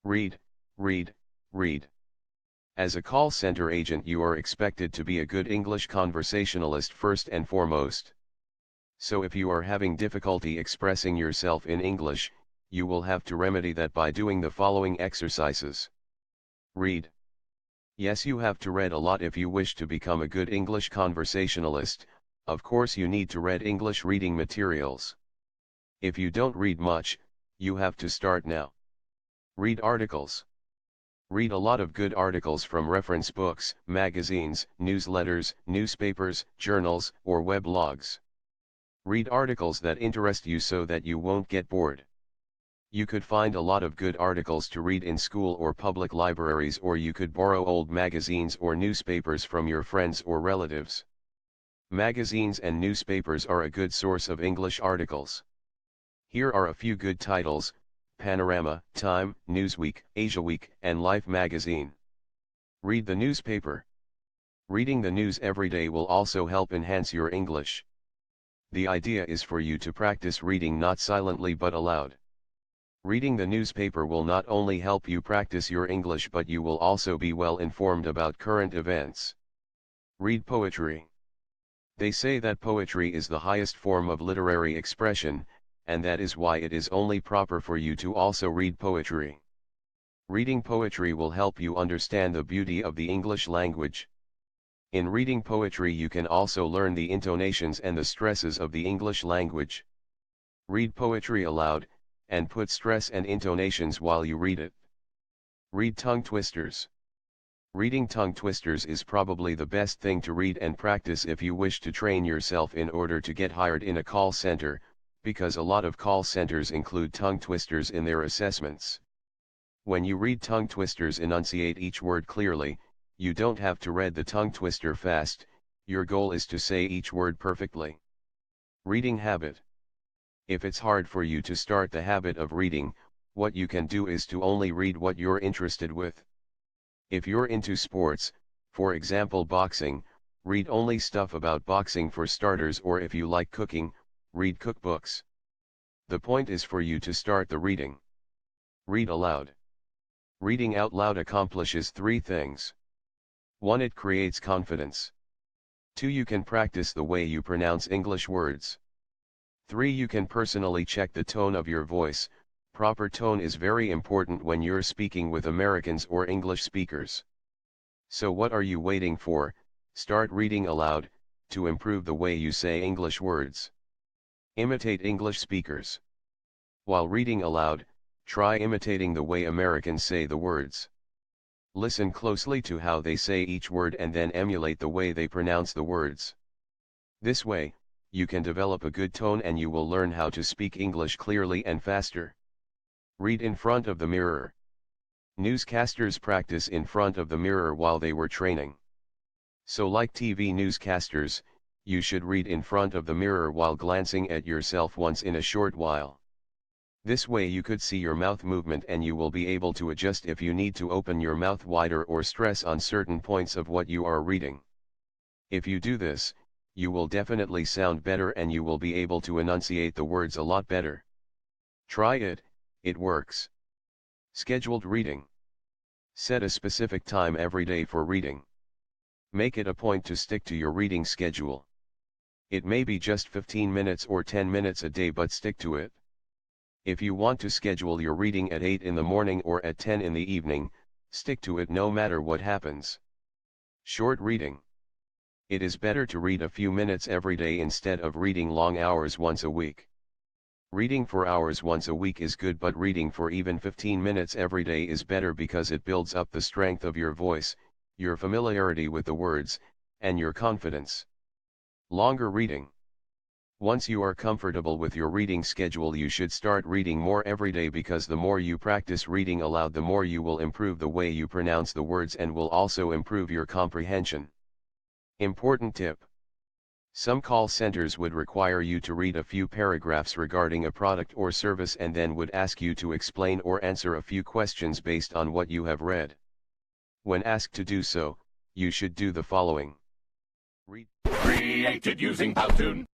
Read, read, read. As a call center agent, you are expected to be a good English conversationalist first and foremost. So if you are having difficulty expressing yourself in English, you will have to remedy that by doing the following exercises. Read. Yes, you have to read a lot if you wish to become a good English conversationalist. Of course you need to read English reading materials. If you don't read much, you have to start now. Read articles. Read a lot of good articles from reference books, magazines, newsletters, newspapers, journals, or weblogs. Read articles that interest you so that you won't get bored. You could find a lot of good articles to read in school or public libraries, or you could borrow old magazines or newspapers from your friends or relatives. Magazines and newspapers are a good source of English articles. Here are a few good titles: Panorama, Time, Newsweek, Asiaweek, and Life magazine. Read the newspaper. Reading the news every day will also help enhance your English. The idea is for you to practice reading not silently but aloud. Reading the newspaper will not only help you practice your English, but you will also be well informed about current events. Read poetry. They say that poetry is the highest form of literary expression, and that is why it is only proper for you to also read poetry. Reading poetry will help you understand the beauty of the English language. In reading poetry you can also learn the intonations and the stresses of the English language. Read poetry aloud, and put stress and intonations while you read it. Read tongue twisters. Reading tongue twisters is probably the best thing to read and practice if you wish to train yourself in order to get hired in a call center, because a lot of call centers include tongue twisters in their assessments. When you read tongue twisters, enunciate each word clearly. You don't have to read the tongue twister fast, your goal is to say each word perfectly. Reading habit. If it's hard for you to start the habit of reading, what you can do is to only read what you're interested with. If you're into sports, for example boxing, read only stuff about boxing for starters, or if you like cooking, read cookbooks. The point is for you to start the reading. Read aloud. Reading out loud accomplishes 3 things. 1. It creates confidence. 2. You can practice the way you pronounce English words. 3. You can personally check the tone of your voice. Proper tone is very important when you're speaking with Americans or English speakers. So what are you waiting for? Start reading aloud, to improve the way you say English words. Imitate English speakers. While reading aloud, try imitating the way Americans say the words. Listen closely to how they say each word and then emulate the way they pronounce the words. This way, you can develop a good tone and you will learn how to speak English clearly and faster. Read in front of the mirror. Newscasters practice in front of the mirror while they were training. So like TV newscasters, you should read in front of the mirror while glancing at yourself once in a short while. This way you could see your mouth movement and you will be able to adjust if you need to open your mouth wider or stress on certain points of what you are reading. If you do this, you will definitely sound better and you will be able to enunciate the words a lot better. Try it, it works. Scheduled reading. Set a specific time every day for reading. Make it a point to stick to your reading schedule. It may be just 15 minutes or 10 minutes a day, but stick to it. If you want to schedule your reading at 8 in the morning or at 10 in the evening, stick to it no matter what happens. Short reading. It is better to read a few minutes every day instead of reading long hours once a week. Reading for hours once a week is good, but reading for even 15 minutes every day is better because it builds up the strength of your voice, your familiarity with the words, and your confidence. Longer reading. Once you are comfortable with your reading schedule, you should start reading more every day, because the more you practice reading aloud, the more you will improve the way you pronounce the words and will also improve your comprehension. Important tip. Some call centers would require you to read a few paragraphs regarding a product or service and then would ask you to explain or answer a few questions based on what you have read. When asked to do so, you should do the following. Read. Created using Powtoon.